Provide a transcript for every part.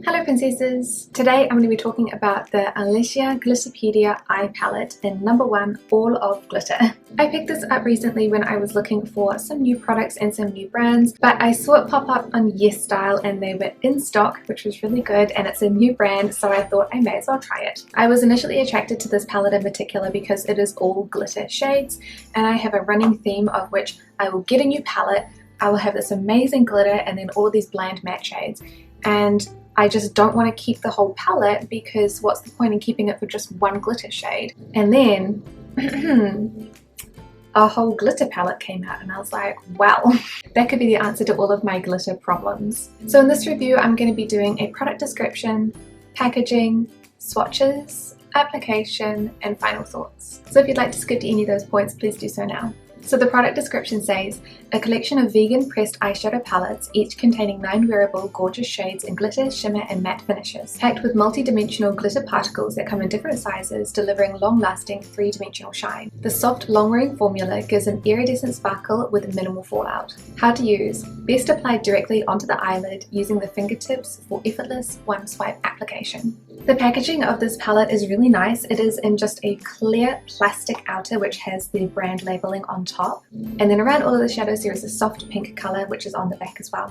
Hello princesses! Today I'm going to be talking about the Unleashia Glitterpedia eye palette in number 1, All of Glitter. I picked this up recently when I was looking for some new products and some new brands, but I saw it pop up on YesStyle and they were in stock, which was really good, and it's a new brand, so I thought I may as well try it. I was initially attracted to this palette in particular because it is all glitter shades, and I have a running theme of which I will get a new palette, I will have this amazing glitter and then all of these bland matte shades. And I just don't want to keep the whole palette because what's the point in keeping it for just one glitter shade? And then a whole glitter palette came out and I was like, well, that could be the answer to all of my glitter problems. So in this review, I'm going to be doing a product description, packaging, swatches, application, and final thoughts. So if you'd like to skip to any of those points, please do so now. So the product description says, a collection of vegan pressed eyeshadow palettes, each containing 9 wearable gorgeous shades in glitter, shimmer and matte finishes, packed with multi-dimensional glitter particles that come in different sizes, delivering long-lasting 3-dimensional shine. The soft long-wearing formula gives an iridescent sparkle with minimal fallout. How to use. Best applied directly onto the eyelid using the fingertips for effortless one-swipe application. The packaging of this palette is really nice. It is in just a clear plastic outer which has the brand labeling on top, and then around all of the shadows there is a soft pink color which is on the back as well.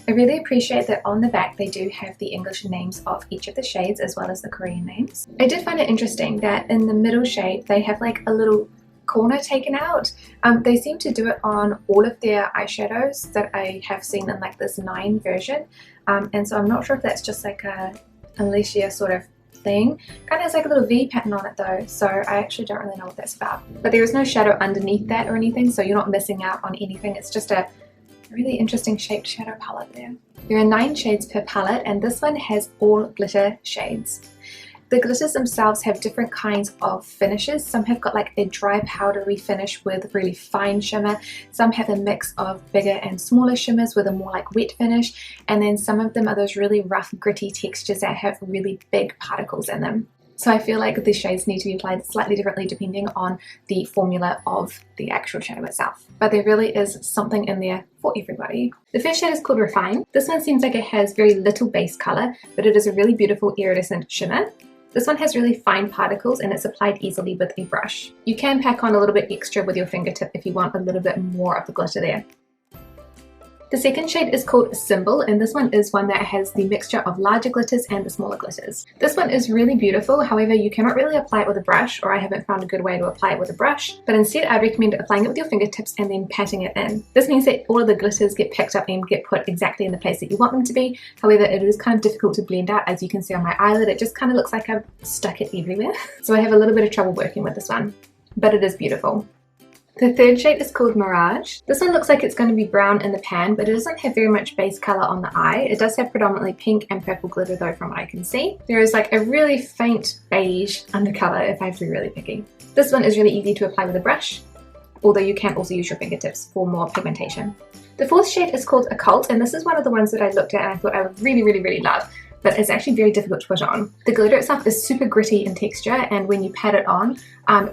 I really appreciate that on the back they do have the English names of each of the shades as well as the Korean names. I did find it interesting that in the middle shade they have like a little corner taken out. They seem to do it on all of their eyeshadows that I have seen in like this 9 version, and so I'm not sure if that's just like a Unleashia sort of thing. Kind of has like a little V pattern on it though, so I actually don't really know what that's about. But there is no shadow underneath that or anything, so you're not missing out on anything. It's just a really interesting shaped shadow palette there. There are 9 shades per palette and this one has all glitter shades. The glitters themselves have different kinds of finishes. Some have got like a dry powdery finish with really fine shimmer. Some have a mix of bigger and smaller shimmers with a more like wet finish. And then some of them are those really rough, gritty textures that have really big particles in them. So I feel like the shades need to be applied slightly differently depending on the formula of the actual shadow itself. But there really is something in there for everybody. The first shade is called Refine. This one seems like it has very little base color, but it is a really beautiful iridescent shimmer. This one has really fine particles and it's applied easily with a brush. You can pack on a little bit extra with your fingertip if you want a little bit more of the glitter there. The second shade is called Symbol, and this one is one that has the mixture of larger glitters and the smaller glitters. This one is really beautiful, however you cannot really apply it with a brush, or I haven't found a good way to apply it with a brush, but instead I recommend applying it with your fingertips and then patting it in. This means that all of the glitters get picked up and get put exactly in the place that you want them to be. However, it is kind of difficult to blend out. As you can see on my eyelid, it just kind of looks like I've stuck it everywhere. So I have a little bit of trouble working with this one, but it is beautiful. The third shade is called Mirage. This one looks like it's going to be brown in the pan, but it doesn't have very much base color on the eye. It does have predominantly pink and purple glitter though from what I can see. There is like a really faint beige undercolor if I have to be really picky. This one is really easy to apply with a brush, although you can also use your fingertips for more pigmentation. The fourth shade is called Occult, and this is one of the ones that I looked at and I thought I would really love, but it's actually very difficult to put on. The glitter itself is super gritty in texture, and when you pat it on,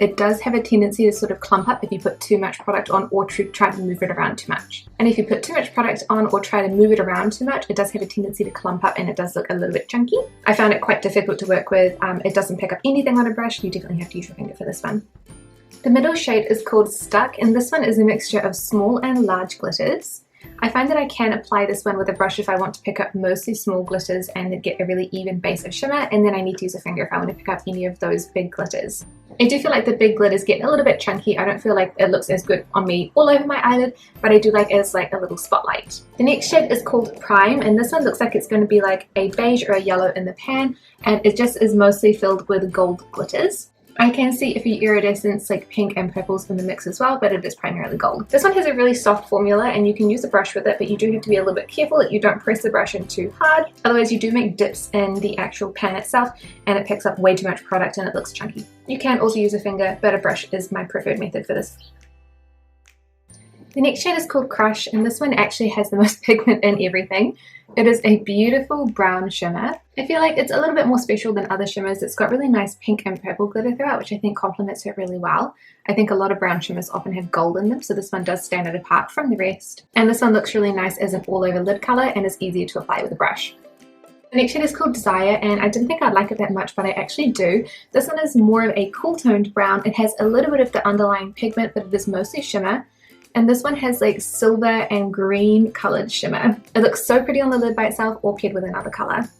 it does have a tendency to sort of clump up if you put too much product on or try to move it around too much. And if you put too much product on or try to move it around too much, it does have a tendency to clump up and it does look a little bit chunky. I found it quite difficult to work with. It doesn't pick up anything on a brush. You definitely have to use your finger for this one. The middle shade is called Stuck, and this one is a mixture of small and large glitters. I find that I can apply this one with a brush if I want to pick up mostly small glitters and get a really even base of shimmer, and then I need to use a finger if I want to pick up any of those big glitters. I do feel like the big glitters get a little bit chunky. I don't feel like it looks as good on me all over my eyelid, but I do like it as like a little spotlight. The next shade is called Prime, and this one looks like it's going to be like a beige or a yellow in the pan, and it just is mostly filled with gold glitters. I can see a few iridescents like pink and purples in the mix as well, but it is primarily gold. This one has a really soft formula and you can use a brush with it, but you do have to be a little bit careful that you don't press the brush in too hard. Otherwise you do make dips in the actual pan itself and it picks up way too much product and it looks chunky. You can also use a finger, but a brush is my preferred method for this. The next shade is called Crush, and this one actually has the most pigment in everything. It is a beautiful brown shimmer. I feel like it's a little bit more special than other shimmers. It's got really nice pink and purple glitter throughout, which I think complements it really well. I think a lot of brown shimmers often have gold in them, so this one does stand out apart from the rest. And this one looks really nice as an all-over lid color and is easier to apply with a brush. The next shade is called Desire, and I didn't think I'd like it that much, but I actually do. This one is more of a cool toned brown. It has a little bit of the underlying pigment, but it is mostly shimmer. And this one has like silver and green colored shimmer. It looks so pretty on the lid by itself or paired with another color.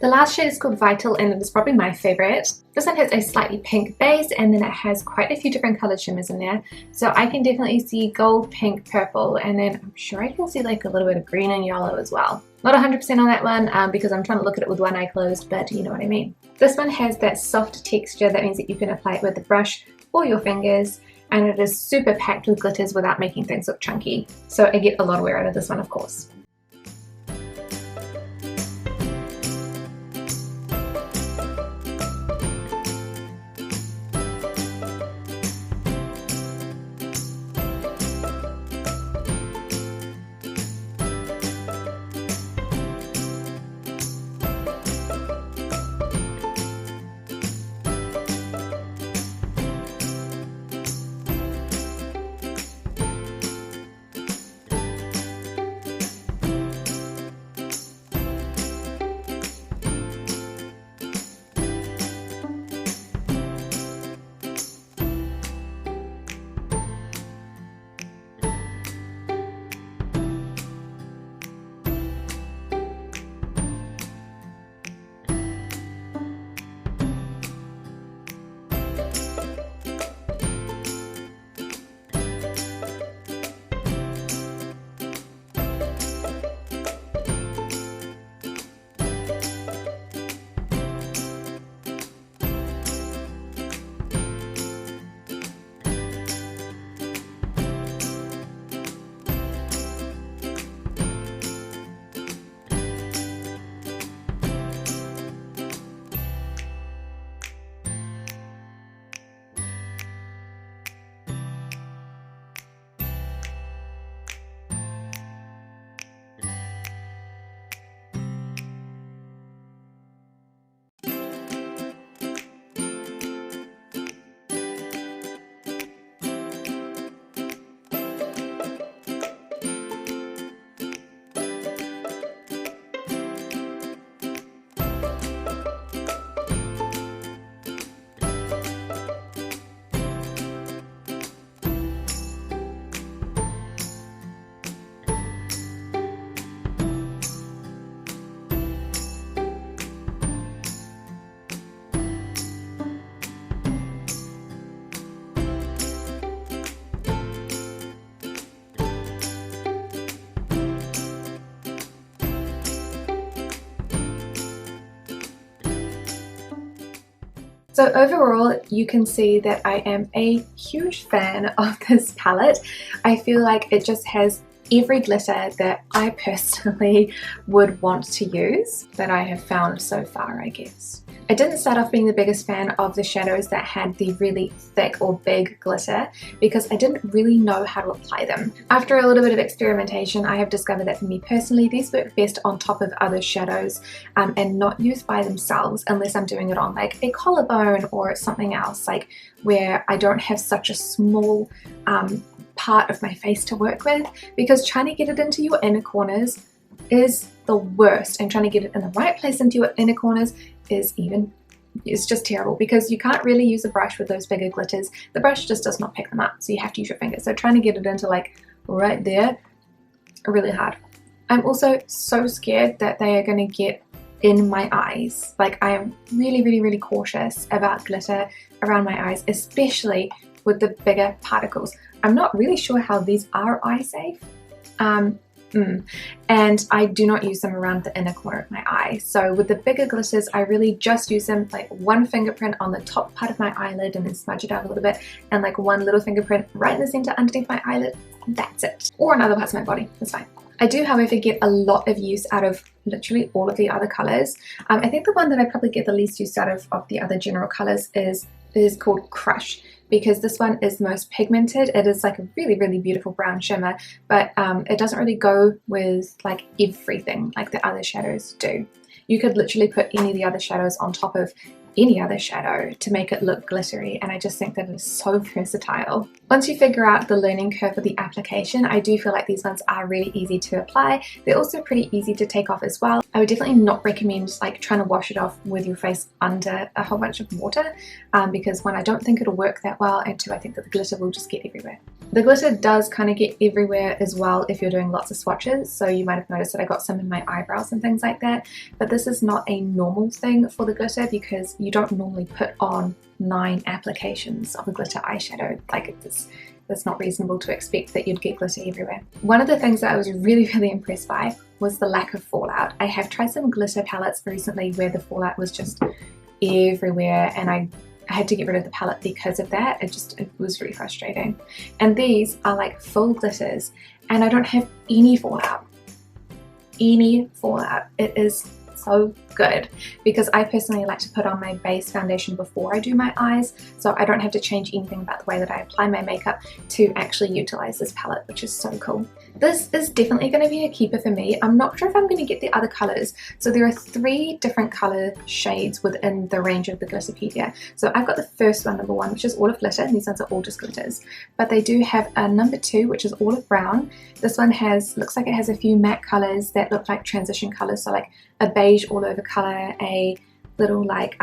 The last shade is called Vital, and it is probably my favorite. This one has a slightly pink base, and then it has quite a few different colored shimmers in there. So I can definitely see gold, pink, purple, and then I'm sure I can see like a little bit of green and yellow as well. Not 100% on that one because I'm trying to look at it with one eye closed, but you know what I mean. This one has that soft texture. That means that you can apply it with the brush or your fingers, and it is super packed with glitters without making things look chunky. So I get a lot of wear out of this one, of course. So overall, you can see that I am a huge fan of this palette. I feel like it just has every glitter that I personally would want to use that I have found so far, I guess. I didn't start off being the biggest fan of the shadows that had the really thick or big glitter because I didn't really know how to apply them. After a little bit of experimentation, I have discovered that for me personally, these work best on top of other shadows and not used by themselves unless I'm doing it on like a collarbone or something else, like where I don't have such a small part of my face to work with, because trying to get it into your inner corners is the worst, and trying to get it in the right place into your inner corners is just terrible, because you can't really use a brush with those bigger glitters. The brush just does not pick them up, so you have to use your fingers. So trying to get it into like right there, really hard. I'm also so scared that they are going to get in my eyes. Like, I am really cautious about glitter around my eyes, especially with the bigger particles. I'm not really sure how these are eye safe. And I do not use them around the inner corner of my eye. So with the bigger glitters, I really just use them like one fingerprint on the top part of my eyelid and then smudge it out a little bit, and like one little fingerprint right in the center underneath my eyelid. That's it. Or on other parts of my body, that's fine. I do, however, get a lot of use out of literally all of the other colors. I think the one that I probably get the least use out of the other general colors is called Crush, because this one is the most pigmented. It is like a really beautiful brown shimmer, but it doesn't really go with like everything like the other shadows do. You could literally put any of the other shadows on top of any other shadow to make it look glittery, and I just think that it is so versatile. Once you figure out the learning curve of the application, I do feel like these ones are really easy to apply. They're also pretty easy to take off as well. I would definitely not recommend like trying to wash it off with your face under a whole bunch of water, because one, I don't think it'll work that well, and two, I think that the glitter will just get everywhere. The glitter does kind of get everywhere as well if you're doing lots of swatches, so you might have noticed that I got some in my eyebrows and things like that, but this is not a normal thing for the glitter because you don't normally put on 9 applications of a glitter eyeshadow. Like it's not reasonable to expect that you'd get glitter everywhere. One of the things that I was really impressed by was the lack of fallout. I have tried some glitter palettes recently where the fallout was just everywhere, and I had to get rid of the palette because of that. It was really frustrating. And these are like full glitters and I don't have any fallout. It is so good because I personally like to put on my base foundation before I do my eyes, so I don't have to change anything about the way that I apply my makeup to actually utilize this palette, which is so cool. This is definitely going to be a keeper for me. I'm not sure if I'm going to get the other colors. So there are 3 different color shades within the range of the Glitterpedia. So I've got the first one, number 1, which is all of glitter, and these ones are all just glitters. But they do have a number 2, which is all of brown. This one looks like it has a few matte colors that look like transition colors, so like a beige all over color, a little like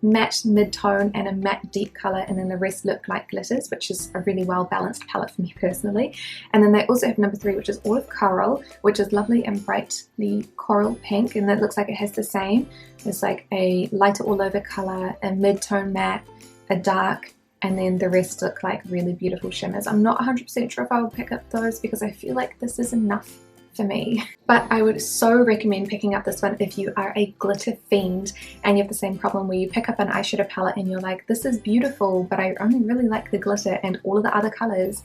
matte mid-tone and a matte deep color, and then the rest look like glitters, which is a really well balanced palette for me personally. And then they also have number 3, which is all of coral, which is lovely and brightly coral pink, and that looks like it has the same. It's like a lighter all over color, a mid-tone matte, a dark, and then the rest look like really beautiful shimmers. I'm not 100% sure if I will pick up those because I feel like this is enough for me. But I would so recommend picking up this one if you are a glitter fiend and you have the same problem where you pick up an eyeshadow palette and you're like, this is beautiful, but I only really like the glitter and all of the other colors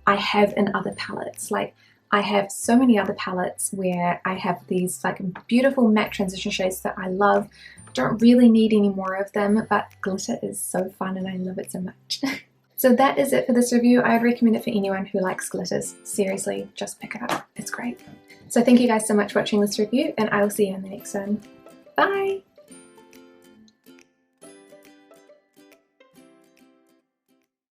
I have in other palettes. Like, I have so many other palettes where I have these like beautiful matte transition shades that I love. Don't really need any more of them, but glitter is so fun and I love it so much. So that is it for this review. I would recommend it for anyone who likes glitters. Seriously, just pick it up. It's great. So thank you guys so much for watching this review, and I will see you in the next one. Bye!